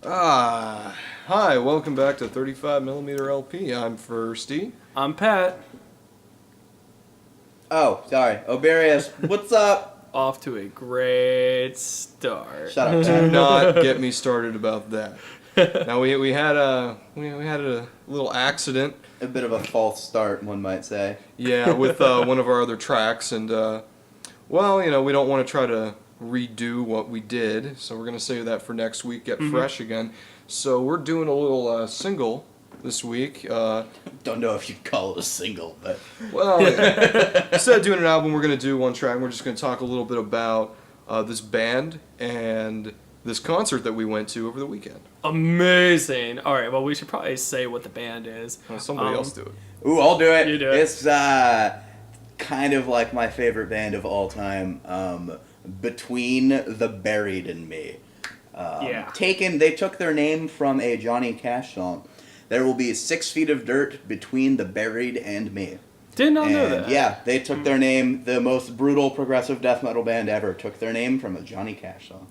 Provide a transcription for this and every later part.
Hi, welcome back to 35mm LP. I'm Furstie. I'm Pat. Oh, sorry. Oberious, what's up? Off to a great start. Shut up, Do Pat. not get me started about that. Now we had a little accident, A bit of a false start, one might say. yeah, with one of our other tracks, and well, we don't want to try to redo what we did, so we're gonna save that for next week. Get fresh again. So we're doing a little single this week. Don't know if you'd call it a single, but... Well, instead of doing an album, we're going to do one track. And we're just going to talk a little bit about this band and this concert that we went to over the weekend. Amazing. All right, well, we should probably say what the band is. Well, somebody else do it. Ooh, I'll do it. You do it. It's kind of like my favorite band of all time, Between the Buried and Me. Yeah. They took their name from a Johnny Cash song. There will be 6 feet of dirt between the buried and me. Did not know And that. yeah, they took their name, the most brutal progressive death metal band ever, took their name from a Johnny Cash song.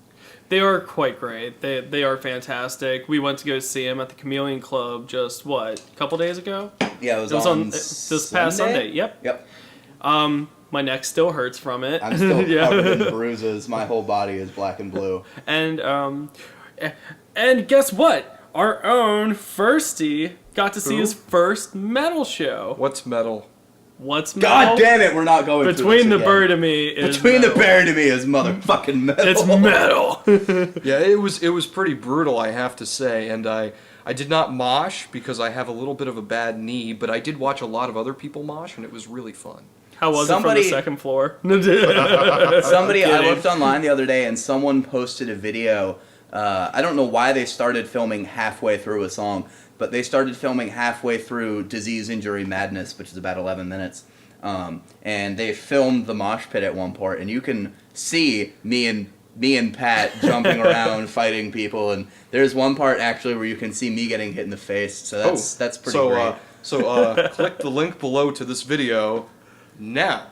They are quite great. They are fantastic. We went to go see them at the Chameleon Club just, a couple days ago? Yeah, it was on this past Sunday. Yep. Yep. My neck still hurts from it. I'm still covered in bruises. My whole body is black and blue. And guess what? Our own Furstie got to see Who? his first metal show. What's metal? What's metal? God damn it, we're not going through Between this the again. Bird and Me is Between the metal. Buried and Me is motherfucking metal. It's metal. Yeah, it was pretty brutal, I have to say. And I did not mosh because I have a little bit of a bad knee, but I did watch a lot of other people mosh, and it was really fun. How was it from Somebody- the second floor? Somebody, I Kidding. looked online the other day and someone posted a video. I don't know why they started filming halfway through a song, but they started filming halfway through Disease, Injury, Madness, which is about 11 minutes. And they filmed the mosh pit at one part, and you can see me and Pat jumping around, fighting people, and there's one part actually where you can see me getting hit in the face, so that's pretty great. Click the link below to this video now.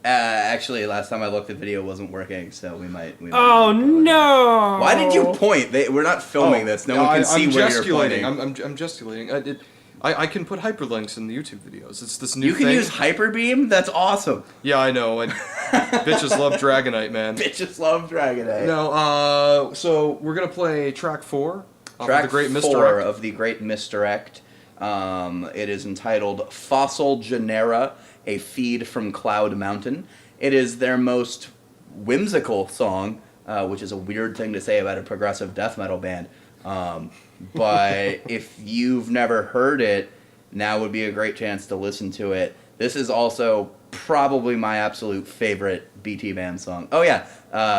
Actually, last time I looked, the video wasn't working, so we might Oh no! Why did you point? We're not filming this. No one can see where you're pointing. I'm gesticulating. I can put hyperlinks in the YouTube videos. It's this new You can thing. use Hyperbeam? That's awesome. Yeah, I know. And bitches love Dragonite, man. Bitches love Dragonite. No, so we're gonna play track 4 of Track the Great 4 Misdirect. of the Great Misdirect. It is entitled Fossil Genera, a Feed from Cloud Mountain. It is their most whimsical song, which is a weird thing to say about a progressive death metal band. But if you've never heard it, now would be a great chance to listen to it. This is also probably my absolute favorite BTBAM song. Oh yeah,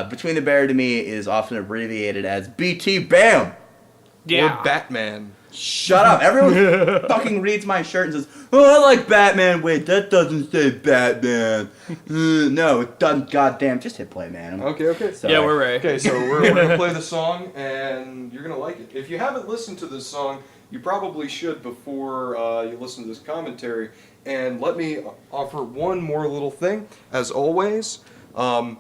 Between the Buried and Me is often abbreviated as BTBAM! Yeah. Or Batman. Shut up. Everyone fucking reads my shirt and says, oh, I like Batman. Wait, that doesn't say Batman. No, it doesn't. Goddamn. Just hit play, man. Okay. Sorry. Yeah, we're ready. Okay, so we're gonna play the song, and you're gonna like it. If you haven't listened to this song, you probably should before you listen to this commentary. And let me offer one more little thing. As always,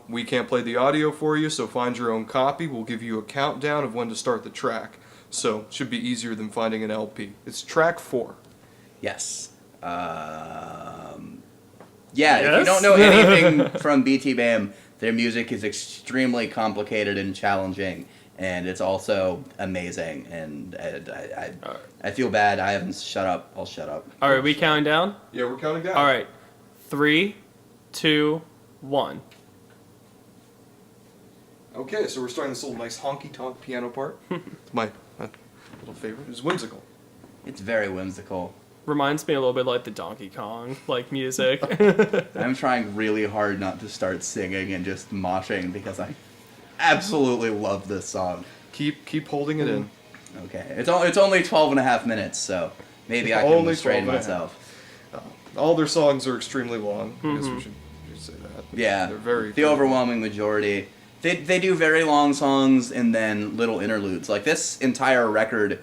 we can't play the audio for you, so find your own copy. We'll give you a countdown of when to start the track. So it should be easier than finding an LP. It's track 4. Yes. Yeah, if Yes? you don't know anything from BTBAM, their music is extremely complicated and challenging, and it's also amazing. And I feel bad. I haven't shut up. I'll shut up. All right, we counting down. Yeah, we're counting down. All right, 3, 2, 1. Okay, so we're starting this little nice honky-tonk piano part. It's my little favorite. It's whimsical. It's very whimsical. Reminds me a little bit like the Donkey Kong music. I'm trying really hard not to start singing and just moshing because I absolutely love this song. Keep holding it in. Okay, it's only 12 and a half minutes, so maybe I can Only restrain 12 and a half. myself. All their songs are extremely long. I guess we should say that. Yeah, They're very... the overwhelming majority. They do very long songs and then little interludes. Like this entire record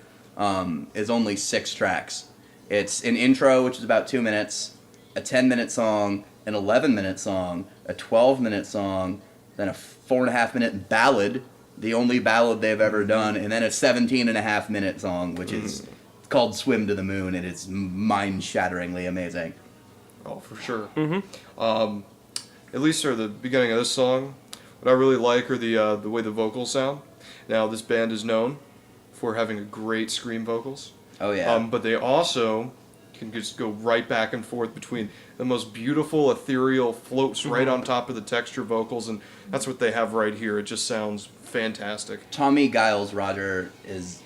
is only 6 tracks. It's an intro, which is about 2 minutes, a 10-minute song, an 11-minute song, a 12-minute song, then a 4.5-minute ballad, the only ballad they've ever done, and then a 17.5-minute song, which is called Swim to the Moon, and it's mind-shatteringly amazing. Oh, for sure. At least for the beginning of this song, what I really like are the way the vocals sound. Now, this band is known for having great scream vocals. Oh, yeah. But they also can just go right back and forth between the most beautiful ethereal floats right on top of the texture vocals, and that's what they have right here. It just sounds fantastic. Tommy Giles Rogers, has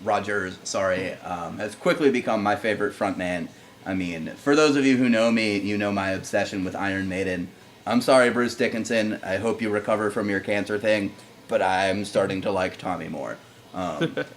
quickly become my favorite frontman. I mean, for those of you who know me, you know my obsession with Iron Maiden. I'm sorry, Bruce Dickinson. I hope you recover from your cancer thing, but I'm starting to like Tommy more.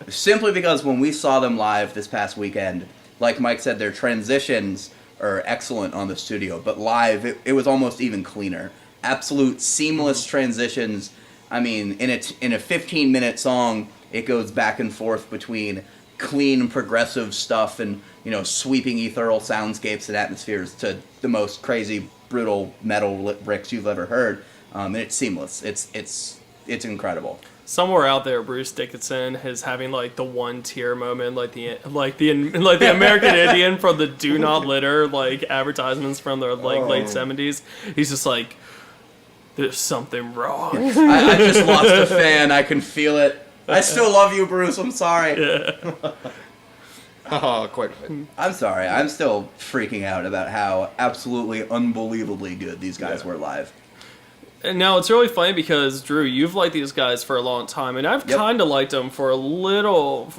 Simply because when we saw them live this past weekend, like Mike said, their transitions are excellent on the studio, but live, it was almost even cleaner. Absolute seamless transitions. I mean, in a 15-minute song, it goes back and forth between clean, progressive stuff and, you know, sweeping ethereal soundscapes and atmospheres to the most crazy, brutal metal bricks you've ever heard. And it's seamless. It's incredible. Somewhere out there, Bruce Dickinson is having like the one tear moment, like the American Indian from the "Do Not Litter" like advertisements from the late '70s. He's just like, "There's something wrong." I just lost a fan. I can feel it. I still love you, Bruce. I'm sorry. Yeah. Quite right. I'm sorry. I'm still freaking out about how absolutely unbelievably good these guys were live. And now it's really funny because Drew, you've liked these guys for a long time, and I've kind of liked them for a little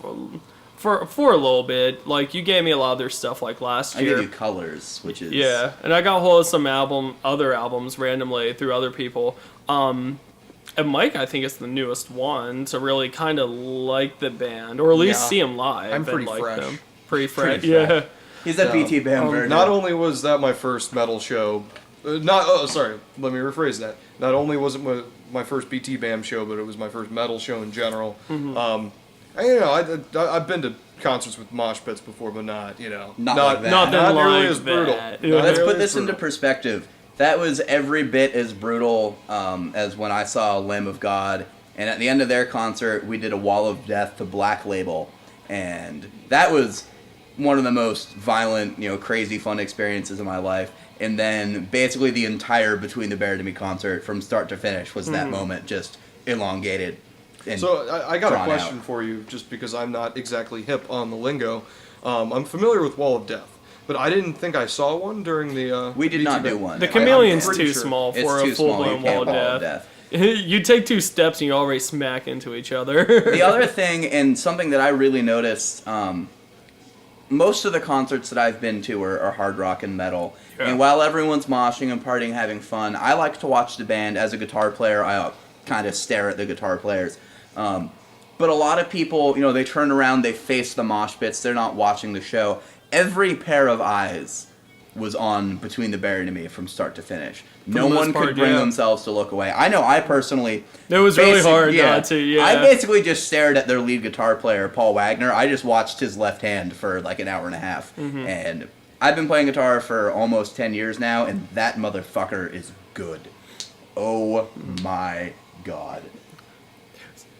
bit. Like you gave me a lot of their stuff like last year. I gave you Colors, which is and I got a hold of some other albums randomly through other people. And Mike, I think, is the newest one to really kind of like the band, or at least see them live. I'm pretty and like fresh. them. Pretty fresh, Pretty fresh. He's that BTBAM version. Not only was that my first metal show, let me rephrase that. Not only was it my first BTBAM show, but it was my first metal show in general. I've been to concerts with mosh pits before, but not like that. Not nearly like as brutal. that. Not Let's nearly put as this into brutal. perspective. That was every bit as brutal as when I saw Lamb of God. And at the end of their concert, we did a Wall of Death to Black Label. And that was one of the most violent, crazy fun experiences of my life. And then basically the entire Between the Bear to Me concert from start to finish was that moment just elongated. And So I got a drawn question out. for you, just because I'm not exactly hip on the lingo. I'm familiar with Wall of Death, but I didn't think I saw one during the. We did not BTBAM. do one. The I'm chameleon's pretty too sure. small It's for too a small. full-blown You can't wall of death. You take 2 steps and you already smack into each other. The other thing, and something that I really noticed, most of the concerts that I've been to are hard rock and metal. Yeah. And while everyone's moshing and partying, having fun, I like to watch the band. As a guitar player, I kind of stare at the guitar players. But a lot of people, they turn around, they face the mosh pits, they're not watching the show. Every pair of eyes was on Between the Bear to Me from start to finish. No the most one part, could bring yeah. themselves to look away. I know I personally... It was really hard not to, yeah. I basically just stared at their lead guitar player, Paul Wagner. I just watched his left hand for like an hour and a half. And I've been playing guitar for almost 10 years now, and that motherfucker is good. Oh my god.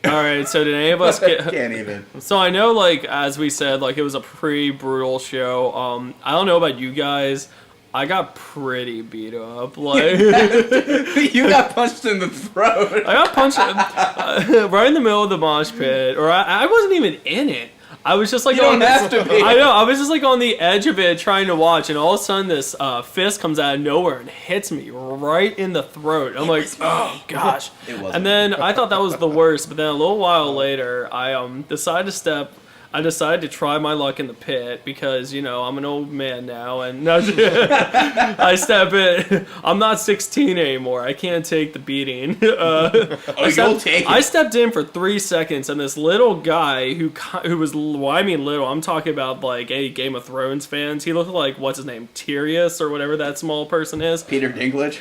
All right, so did any of us get... Can't even. So I know, as we said, it was a pretty brutal show. I don't know about you guys. I got pretty beat up. You got punched in the throat. I got punched right in the middle of the mosh pit, or I wasn't even in it. I was just You don't have to be. I know. I was just on the edge of it, trying to watch, and all of a sudden, this fist comes out of nowhere and hits me right in the throat. I'm like, oh gosh! It wasn't. And then I thought that was the worst, but then a little while later, I decided to try my luck in the pit because, I'm an old man now, and I step in. I'm not 16 anymore. I can't take the beating. You'll take it. I stepped in for 3 seconds, and this little guy who was, well, I mean little, I'm talking about any Game of Thrones fans. He looked like, what's his name, Tyrius or whatever that small person is. Peter Dinklage.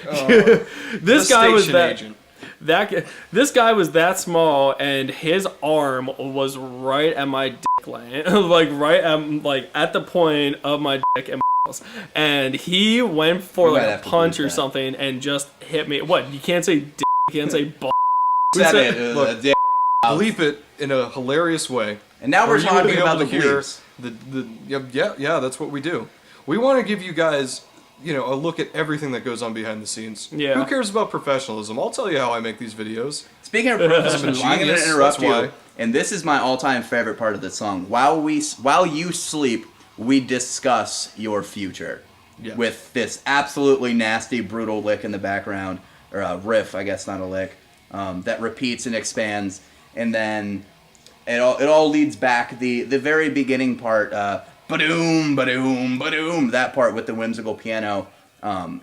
This guy was station that. agent. This guy was that small, and his arm was right at my dick lane, at the point of my dick and balls. And he went for might a have to punch bleep or that. something and just hit me. What? You can't say dick, you can't say ball. Said it. Look, bleep it in a hilarious way. And now where we're you will talking be about able the to hear bleeps. Yeah, that's what we do. We want to give you guys, a look at everything that goes on behind the scenes. Yeah. Who cares about professionalism? I'll tell you how I make these videos. Speaking of professionalism, I'm going to Genius, interrupt that's you. why. And this is my all-time favorite part of the song. While you sleep, we discuss your future. Yeah. With this absolutely nasty, brutal lick in the background, or a riff, I guess, not a lick, that repeats and expands, and then it all leads back. The very beginning part, ba-doom, ba-doom, ba-doom, that part with the whimsical piano,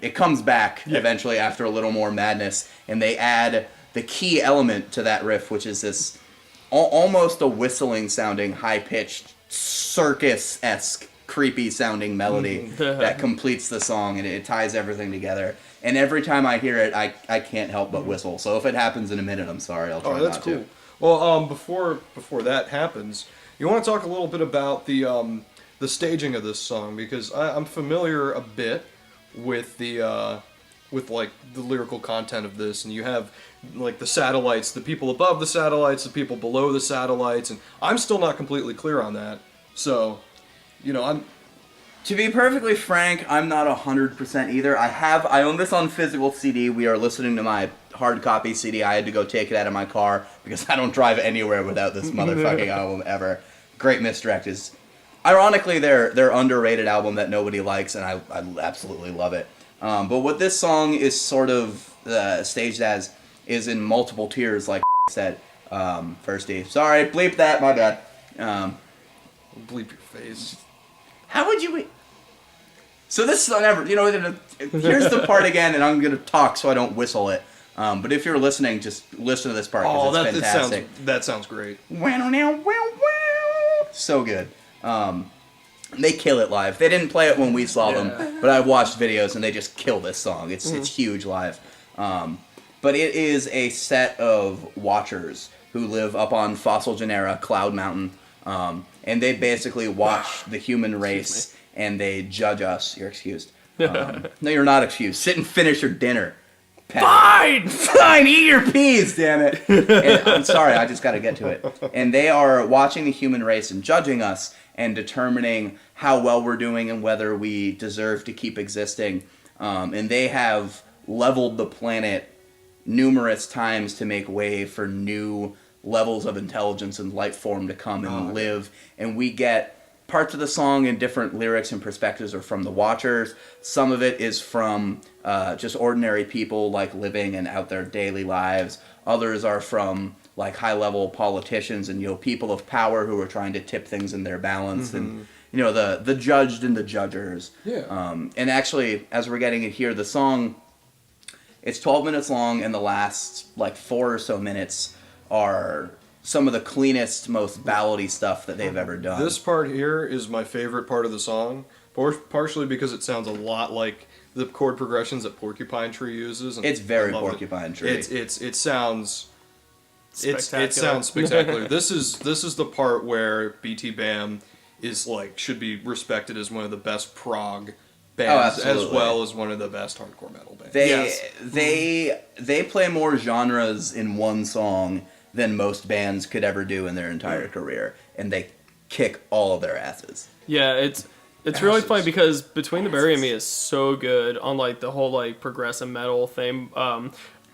it comes back eventually after a little more madness, and they add the key element to that riff, which is this almost a whistling sounding, high-pitched, circus-esque, creepy sounding melody that completes the song, and it ties everything together. And every time I hear it, I can't help but whistle. So if it happens in a minute, I'm sorry. I'll try that's not cool. to. Well, before that happens, you want to talk a little bit about the staging of this song, because I'm familiar a bit with the lyrical content of this, and you have like the satellites, the people above the satellites, the people below the satellites, and I'm still not completely clear on that. So, I'm. To be perfectly frank, I'm not 100% either. I own this on physical CD. We are listening to my hard copy CD. I had to go take it out of my car because I don't drive anywhere without this motherfucking album ever. Great Misdirect is, ironically, their underrated album that nobody likes, and I absolutely love it. But what this song is sort of staged as is in multiple tiers, like said. Furstie. Sorry, bleep that, my bad. Bleep your face. How would you... So this song ever... here's the part again, and I'm going to talk so I don't whistle it. But if you're listening, just listen to this part, because it's fantastic. That sounds great. So good. They kill it live. They didn't play it when we saw them, but I watched videos, and they just kill this song. It's huge live. But it is a set of watchers who live up on fossil Genera, Cloud Mountain, and they basically watch the human race, and they judge us. You're excused. No, you're not excused. Sit and finish your dinner. Fine! Fine, eat your peas, damn it. And, I'm sorry, I just got to get to it. And they are watching the human race and judging us and determining how well we're doing and whether we deserve to keep existing. And they have leveled the planet numerous times to make way for new levels of intelligence and life form to come and live. And we get parts of the song and different lyrics and perspectives are from the watchers. Some of it is from just ordinary people, like living and out their daily lives. Others are from like high-level politicians and people of power who are trying to tip things in their balance, and the judged and the judgers. And actually, as we're getting to hear the song, it's 12 minutes long, and the last like 4 or so minutes are some of the cleanest, most ballady stuff that they've ever done. This part here is my favorite part of the song, partially because it sounds a lot like the chord progressions that Porcupine Tree uses. And it's very I love Porcupine it. Tree. It sounds Spectacular. it sounds spectacular. This is the part where BTBAM is should be respected as one of the best prog bands, as well as one of the best hardcore metal bands. They play more genres in one song than most bands could ever do in their entire career, and they kick all of their asses. Yeah, it's really funny because Between the Berry and Me is so good on the whole progressive metal thing,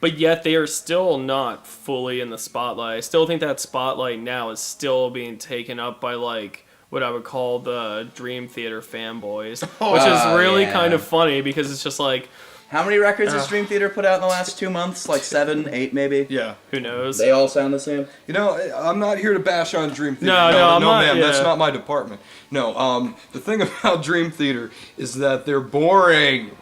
but yet they are still not fully in the spotlight. I still think that spotlight now is still being taken up by what I would call the Dream Theater fanboys, which is really kind of funny because it's just how many records has Dream Theater put out in the last 2 months? 7, 8 maybe? Yeah. Who knows? They all sound the same? I'm not here to bash on Dream Theater. No, I'm not, man, yeah. That's not my department. No, the thing about Dream Theater is that they're boring.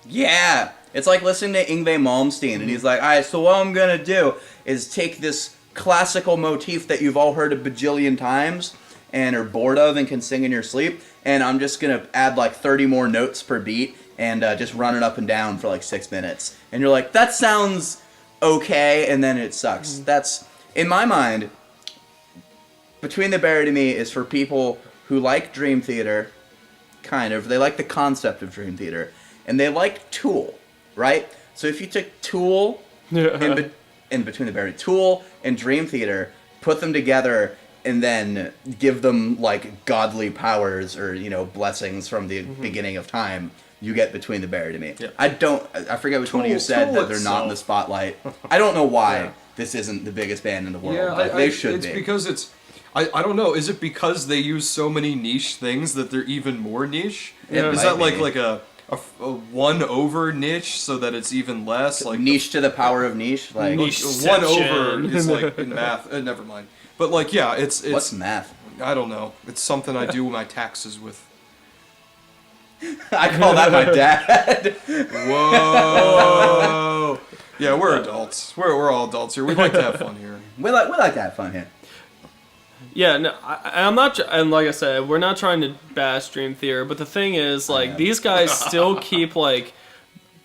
Yeah. It's like listening to Yngwie Malmsteen, and he's like, alright, so what I'm gonna do is take this classical motif that you've all heard a bajillion times and are bored of and can sing in your sleep, and I'm just gonna add 30 more notes per beat and just run it up and down for 6 minutes. And you're like, that sounds okay, and then it sucks. That's, in my mind, Between the Berry to Me is for people who like Dream Theater, kind of. They like the concept of Dream Theater, and they like Tool, right? So if you took Tool and in Between the Buried. Tool and Dream Theater, put them together and then give them like godly powers or, you know, blessings from the beginning of time. You get Between the Buried to me. Yeah. I forget which one of you said Tool that they're not in the itself. spotlight. I don't know why Yeah. this isn't the biggest band in the world, Yeah, but they should it's be. because it's. I don't know. Is it because they use so many niche things that they're even more niche? It Is might that be. like a one over niche so that it's even less like Niche to the power of niche. Like, Niche. one over Nicheception. is like in math. Never mind. But like yeah, it's what's math? I don't know. It's something I do my taxes with. I call that my dad. Whoa. Yeah, we're adults. We're all adults here. We like to have fun here. we like to have fun here. Yeah, no, I'm not, and like I said, we're not trying to bash Dream Theater, but the thing is, like, these guys still keep, like,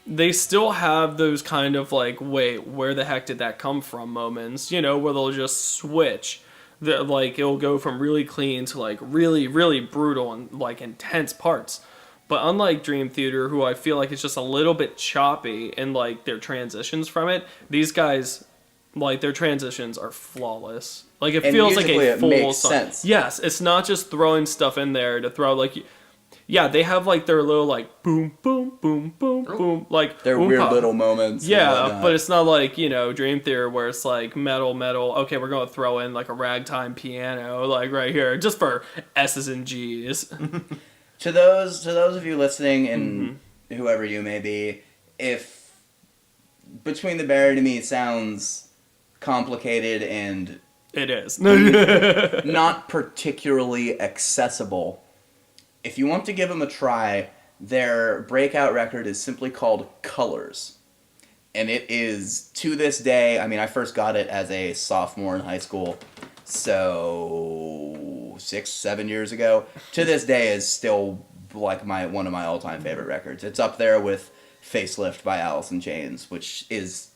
they still have those kind of, like, wait, where the heck did that come from moments, you know, where they'll just switch. Like, it'll go from really clean to, like, really, really brutal and, like, intense parts. But unlike Dream Theater, who I feel like is just a little bit choppy in, like, their transitions from it, these guys, like, their transitions are flawless. Like, it And feels like musically a it full makes song. sense. Yes, it's not just throwing stuff in there to throw, like, yeah, they have, like, their little, like, boom, boom, boom, boom, boom, like, Their boom, weird pop. little moments. and Yeah, whatnot. but it's not like, you know, Dream Theater where it's like metal, okay, we're going to throw in, like, a ragtime piano, like, right here, just for S's and G's. To those of you listening and whoever you may be, if Between the Buried to me sounds complicated and It is. not particularly accessible, if you want to give them a try, their breakout record is simply called Colors. And it is, to this day, I mean, I first got it as a sophomore in high school, so 6-7 years ago. To this day is still like one of my all-time favorite records. It's up there with Facelift by Alice in Chains, which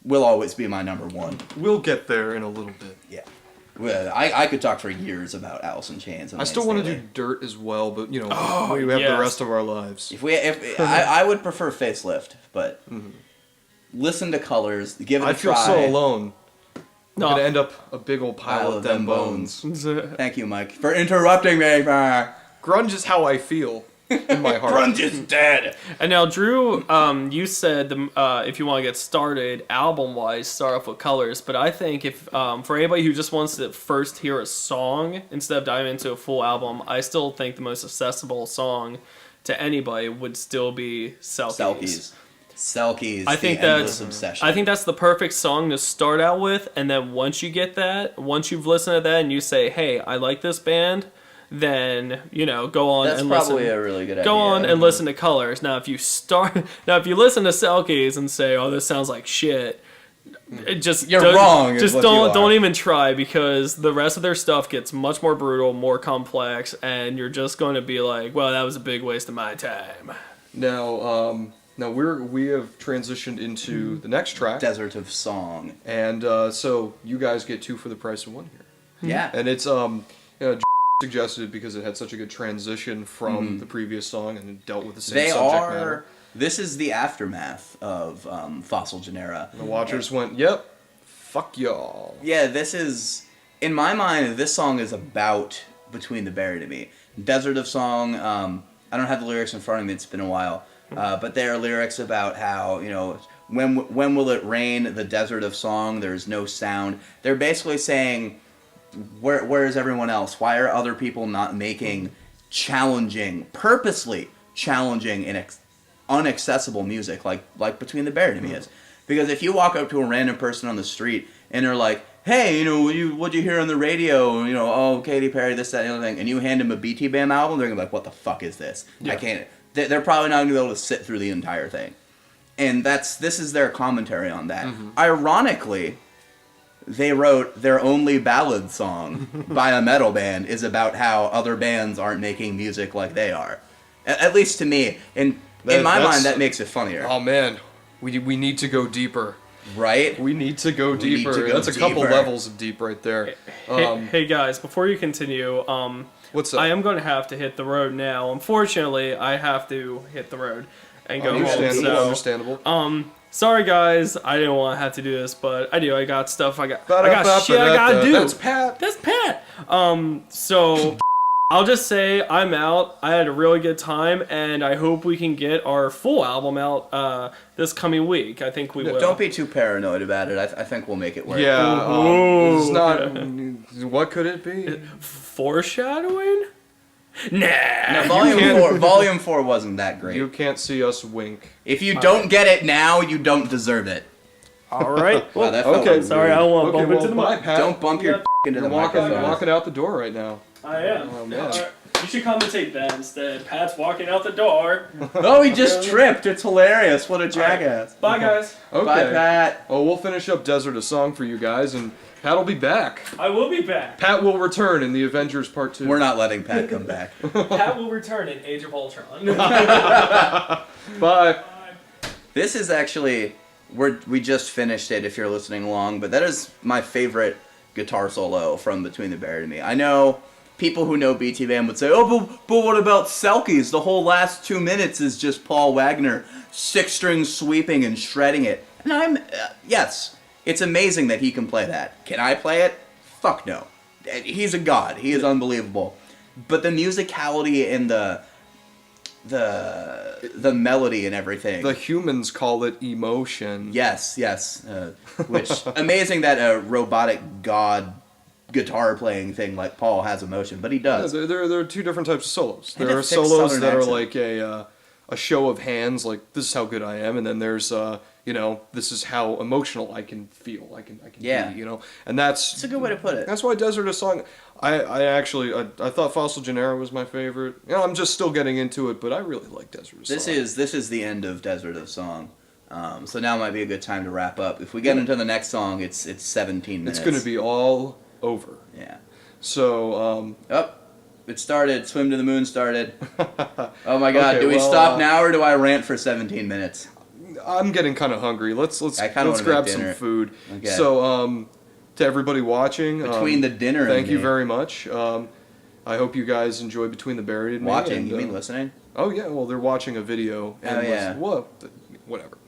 will always be my number one. We'll get there in a little bit. Yeah. Well, I could talk for years about Alice in Chains. I still want to do Dirt as well, but you know, Oh, we have yes. the rest of our lives. If I would prefer Facelift, but listen to Colors, give it a I feel try. so alone. I'm No. gonna end up a big old pile of them bones. Thank you, Mike, for interrupting me. Grunge is how I feel in my heart. Grunge is dead. And now, Drew, you said if you want to get started album-wise, start off with Colors. But I think if for anybody who just wants to first hear a song instead of diving into a full album, I still think the most accessible song to anybody would still be Selkies. Selkies. I think the endless that's obsession. I think that's the perfect song to start out with, and then once you get that, once you've listened to that, and you say, "Hey, I like this band," then you know go on that's and probably listen. a really good idea. Go on and listen to Colors. Now, if you listen to Selkies and say, "Oh, this sounds like shit," You're wrong, is Just what you are. don't even try, because the rest of their stuff gets much more brutal, more complex, and you're just going to be like, "Well, that was a big waste of my time." Now we have transitioned into the next track, Desert of Song. and so you guys get 2 for the price of 1 here. Yeah. And it's suggested it because it had such a good transition from the previous song and it dealt with the same They subject are. matter. This is the aftermath of Fossil Genera. The watchers went, "Yep, fuck y'all." Yeah, this is, in my mind, this song is about Between the Buried and Me. Desert of Song, I don't have the lyrics in front of me, it's been a while, but there are lyrics about how, you know, when will it rain, the desert of song, there's no sound. They're basically saying, where is everyone else? Why are other people not making purposely challenging and unaccessible music like Between the Buried and Me is? Because if you walk up to a random person on the street and they're like, "Hey, you know, what'd you hear on the radio? You know, oh, Katy Perry, this, that, and the other thing," and you hand them a BTBAM album, they're gonna be like, "What the fuck is this? Yeah. I can't." They're probably not gonna be able to sit through the entire thing. And this is their commentary on that. Ironically, they wrote their only ballad song by a metal band is about how other bands aren't making music like they are. At least to me. And in my mind, that makes it funnier. Oh man, we need to go deeper. Right? We need to go We need deeper. to go That's a couple deeper. levels of deep right there. Hey guys, before you continue, What's up? I am going to have to hit the road now. Unfortunately, I have to hit the road. and go home. Understandable. So, Understandable. sorry guys, I didn't want to have to do this, but I do. I got stuff. I got shit I gotta do. That's Pat. That's Pat. So I'll just say I'm out. I had a really good time, and I hope we can get our full album out this coming week. I think we will. Don't be too paranoid about it. I think we'll make it work. Yeah. Ooh, It's not. okay. What could it be? Foreshadowing? Nah. No, volume 4 wasn't that great. You can't see us wink. If you don't get it now, you don't deserve it. All right. Wow, that felt okay, weird. Sorry, I don't want to Okay, bump into the bye, mic. Pat. Don't bump your into You're the walking microphone. out the door right now. I am. Oh, man. All right. You should commentate that instead. Pat's walking out the door. Oh, he just tripped. It's hilarious. What a jackass. Bye, guys. Okay. Bye, Pat. Oh, we'll finish up Desert a Song for you guys, and Pat will be back. I will be back. Pat will return in the Avengers Part 2. We're not letting Pat come back. Pat will return in Age of Ultron. Bye. This is actually, we just finished it if you're listening along, but that is my favorite guitar solo from Between the Buried and Me. I know people who know BTBAM would say, oh, but what about Selkies? The whole last 2 minutes is just Paul Wagner, 6-string sweeping and shredding it. And yes, it's amazing that he can play that. Can I play it? Fuck no. He's a god. He is unbelievable. But the musicality and the melody and everything. The humans call it emotion. Yes. Which, amazing that a robotic god guitar playing thing like Paul has emotion, but he does. Yeah, there are two different types of solos. And There a are thick solos Southern that are accent. like a show of hands, like this is how good I am, and then there's this is how emotional I can feel. I can Yeah. be, and that's It's a good way to put it. That's why Desert a Song. I actually thought Fossil Genera was my favorite. I'm just still getting into it, but I really like Desert a Song. This is the end of Desert of Song. So now might be a good time to wrap up. If we get into the next song, it's 17 minutes. It's going to be all over. Yeah. So It started. Swim to the Moon started. Oh my God! Okay, do we well, stop now or do I rant for 17 minutes? I'm getting kind of hungry. Let's I kinda wanna grab make some dinner. food. Okay. So to everybody watching, Between the dinner and thank you me. very much. I hope you guys enjoy Between the Buried and Me. Watching? And, You mean listening? Oh yeah, well they're watching a video. And Oh, yeah. whatever.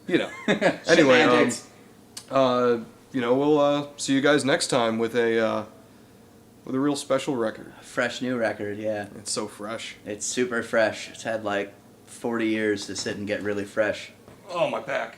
Anyway, Semantics. we'll see you guys next time with a real special record. Fresh new record. Yeah. It's so fresh. It's super fresh. It's had like 40 years to sit and get really fresh. Oh, my back.